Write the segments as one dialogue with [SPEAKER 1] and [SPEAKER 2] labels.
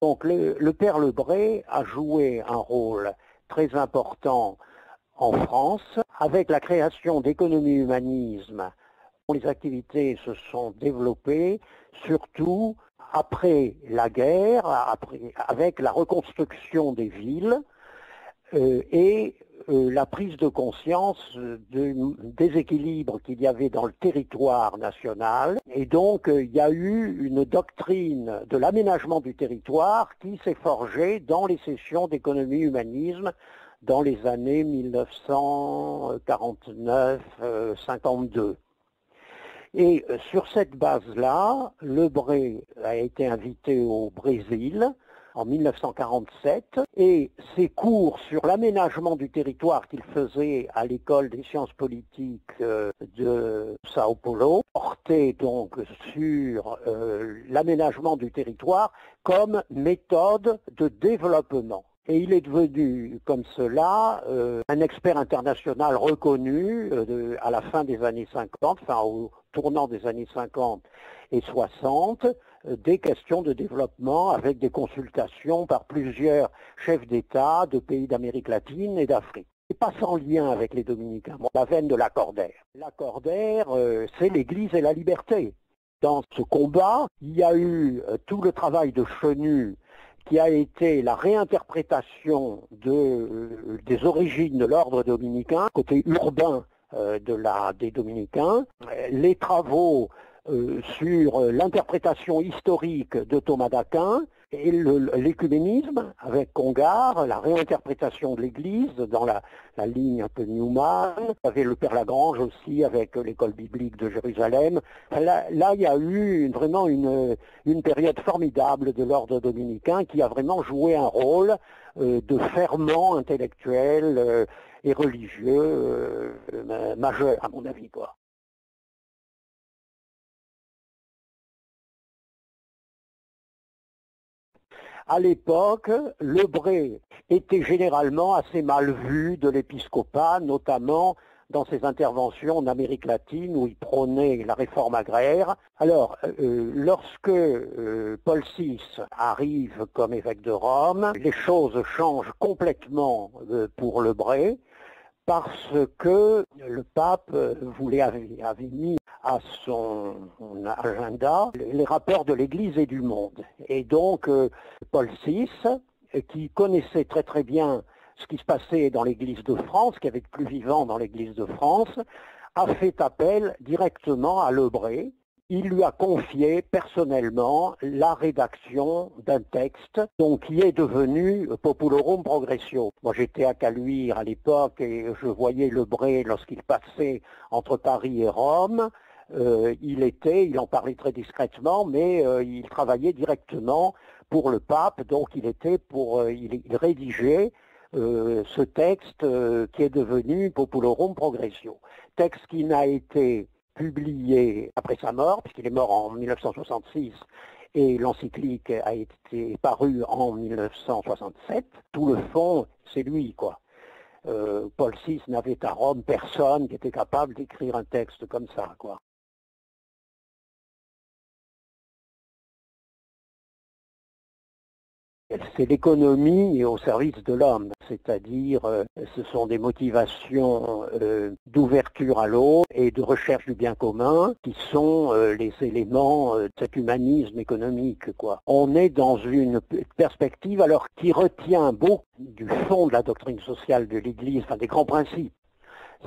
[SPEAKER 1] Donc le père Lebret a joué un rôle très important en France avec la création d'économie humanisme. Les activités se sont développées surtout après la guerre, avec la reconstruction des villes et la prise de conscience du déséquilibre qu'il y avait dans le territoire national. Et donc, il y a eu une doctrine de l'aménagement du territoire qui s'est forgée dans les sessions d'économie humanisme dans les années 1949-52. Et sur cette base-là, Lebret a été invité au Brésil en 1947 et ses cours sur l'aménagement du territoire qu'il faisait à l'école des sciences politiques de Sao Paulo portaient donc sur l'aménagement du territoire comme méthode de développement. Et il est devenu, comme cela, un expert international reconnu à la fin des années 50, enfin au tournant des années 50 et 60, des questions de développement avec des consultations par plusieurs chefs d'État de pays d'Amérique latine et d'Afrique. Et pas sans lien avec les dominicains, la veine de Lacordaire. Lacordaire, c'est l'Église et la liberté. Dans ce combat, il y a eu tout le travail de Chenu, qui a été la réinterprétation des origines de l'ordre dominicain, côté urbain des dominicains, les travaux sur l'interprétation historique de Thomas d'Aquin et l'écuménisme avec Congar, la réinterprétation de l'Église dans la ligne un peu Newman. Il y avait le Père Lagrange aussi avec l'école biblique de Jérusalem. Là il y a eu vraiment une période formidable de l'ordre dominicain qui a vraiment joué un rôle de ferment intellectuel et religieux majeur, à mon avis, quoi. À l'époque, Lebret était généralement assez mal vu de l'épiscopat, notamment dans ses interventions en Amérique latine où il prônait la réforme agraire. Alors, lorsque Paul VI arrive comme évêque de Rome, les choses changent complètement pour Lebret parce que le pape avait mis à son agenda les rapports de l'Église et du monde. Et donc, Paul VI, qui connaissait très très bien ce qui se passait dans l'Église de France, qui avait de plus vivant dans l'Église de France, a fait appel directement à Lebret. Il lui a confié personnellement la rédaction d'un texte qui est devenu Populorum Progressio. Moi j'étais à Caluire à l'époque et je voyais Lebret lorsqu'il passait entre Paris et Rome. Il en parlait très discrètement, mais il travaillait directement pour le pape, donc il rédigeait ce texte qui est devenu Populorum Progressio. Texte qui n'a été publié après sa mort, puisqu'il est mort en 1966, et l'encyclique a été parue en 1967. Tout le fond, c'est lui, quoi. Paul VI n'avait à Rome personne qui était capable d'écrire un texte comme ça, quoi. C'est l'économie au service de l'homme, c'est-à-dire ce sont des motivations d'ouverture à l'autre et de recherche du bien commun qui sont les éléments de cet humanisme économique, quoi. On est dans une perspective alors qui retient beaucoup du fond de la doctrine sociale de l'Église, enfin des grands principes,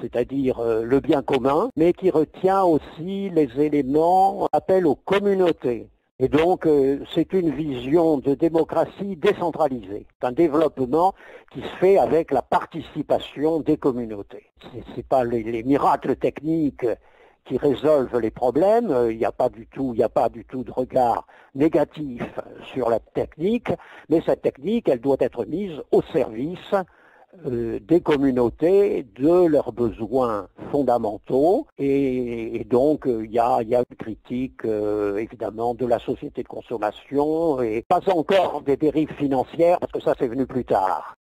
[SPEAKER 1] c'est-à-dire le bien commun, mais qui retient aussi les éléments appel aux communautés. Et donc, c'est une vision de démocratie décentralisée, un développement qui se fait avec la participation des communautés. C'est pas les miracles techniques qui résolvent les problèmes, il n'y a pas du tout de regard négatif sur la technique, mais cette technique, elle doit être mise au service des communautés, de leurs besoins fondamentaux, et donc il y a une critique évidemment de la société de consommation et pas encore des dérives financières parce que ça c'est venu plus tard.